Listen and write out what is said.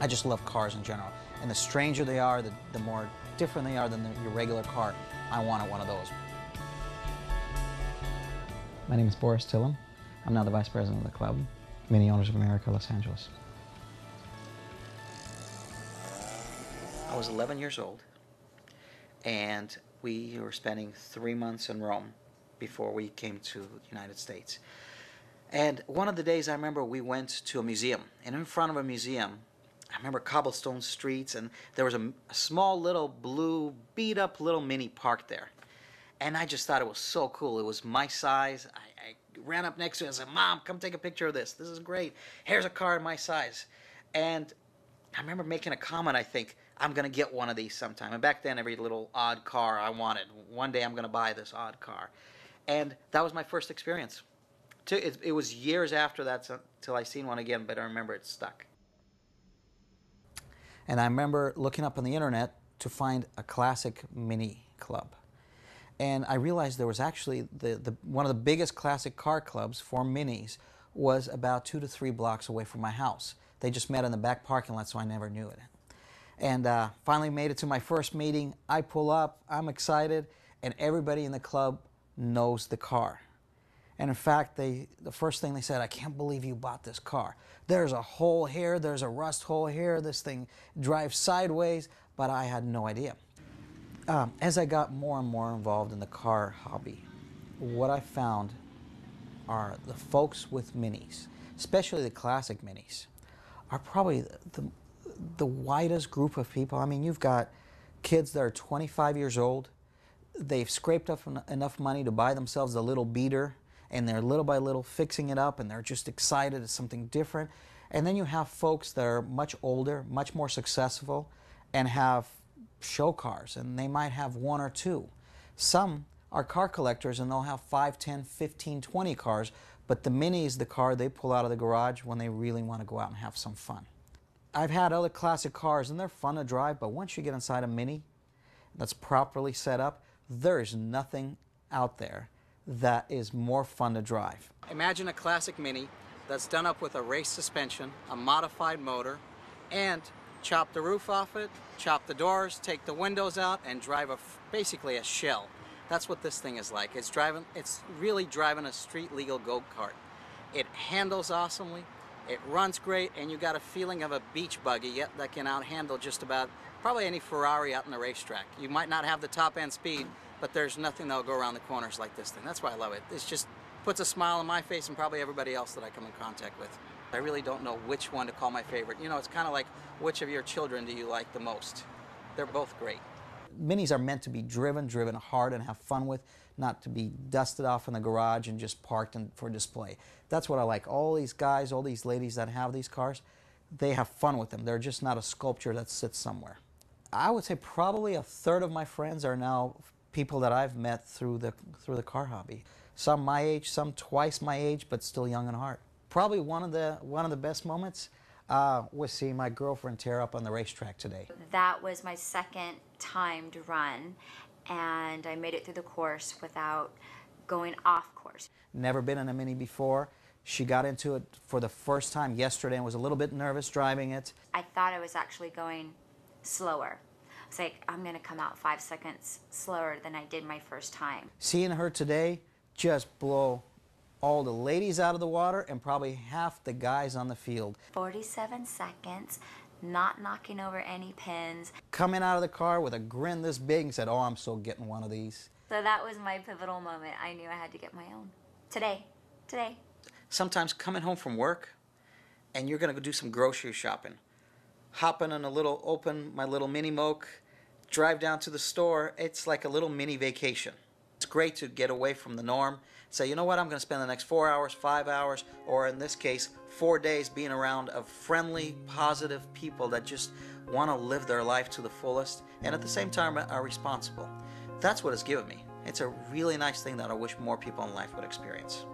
I just love cars in general. And the stranger they are, the more different they are than your regular car, I wanted one of those. My name is Boris Tilim. I'm now the Vice President of the club, MINI Owners of America, Los Angeles. I was 11 years old, and we were spending 3 months in Rome before we came to the United States. And one of the days I remember we went to a museum, and in front of a museum, I remember cobblestone streets, and there was a small little blue, beat-up little Mini parked there. And I just thought it was so cool. It was my size. I ran up next to it and said, "Mom, come take a picture of this. This is great. Here's a car in my size." And I remember making a comment, I think, I'm going to get one of these sometime. And back then, every little odd car I wanted. One day I'm going to buy this odd car. And that was my first experience. It was years after that till I seen one again, but I remember it stuck. And I remember looking up on the internet to find a classic Mini club. And I realized there was actually one of the biggest classic car clubs for Minis was about 2 to 3 blocks away from my house. They just met in the back parking lot, so I never knew it. And finally made it to my first meeting. I pull up, I'm excited, and everybody in the club knows the car. And in fact, the first thing they said, "I can't believe you bought this car. There's a hole here, there's a rust hole here, this thing drives sideways," but I had no idea. As I got more and more involved in the car hobby, what I found are the folks with Minis, especially the classic Minis, are probably the widest group of people. I mean, you've got kids that are 25 years old. They've scraped up enough money to buy themselves a little beater, and they're little by little fixing it up, and they're just excited it's something different. And then you have folks that are much older, much more successful, and have show cars, and they might have 1 or 2. Some are car collectors, and they'll have 5, 10, 15, 20 cars, but the Mini is the car they pull out of the garage when they really want to go out and have some fun. I've had other classic cars, and they're fun to drive, but once you get inside a Mini that's properly set up, there's nothing out there that is more fun to drive. Imagine a classic Mini that's done up with a race suspension, a modified motor, and chop the roof off it, chop the doors, take the windows out, and drive basically a shell. That's what this thing is like. It's really driving a street legal go-kart. It handles awesomely, it runs great, and you got a feeling of a beach buggy that can out-handle just about probably any Ferrari out in the racetrack. You might not have the top-end speed, but there's nothing that'll go around the corners like this thing. That's why I love it. It just puts a smile on my face and probably everybody else that I come in contact with. I really don't know which one to call my favorite. You know, it's kind of like, which of your children do you like the most? They're both great. Minis are meant to be driven hard and have fun with, not to be dusted off in the garage and just parked for display. That's what I like. All these guys, all these ladies that have these cars, they have fun with them. They're just not a sculpture that sits somewhere. I would say probably 1/3 of my friends are now people that I've met through the car hobby. Some my age, some twice my age, but still young in heart. Probably one of the best moments was seeing my girlfriend tear up on the racetrack today. That was my second time to run, and I made it through the course without going off course. Never been in a Mini before. She got into it for the first time yesterday and was a little bit nervous driving it. I thought I was actually going slower. It's like, I'm going to come out 5 seconds slower than I did my first time. Seeing her today just blow all the ladies out of the water and probably half the guys on the field. 47 seconds, not knocking over any pins. Coming out of the car with a grin this big and said, "Oh, I'm so getting one of these." So that was my pivotal moment. I knew I had to get my own. Today. Sometimes coming home from work and you're going to go do some grocery shopping. Hopping on my little Mini Moke, drive down to the store. It's like a little mini vacation. It's great to get away from the norm. Say, you know what, I'm going to spend the next 4 hours, 5 hours, or in this case, 4 days being around of friendly, positive people that just want to live their life to the fullest and at the same time are responsible. That's what it's given me. It's a really nice thing that I wish more people in life would experience.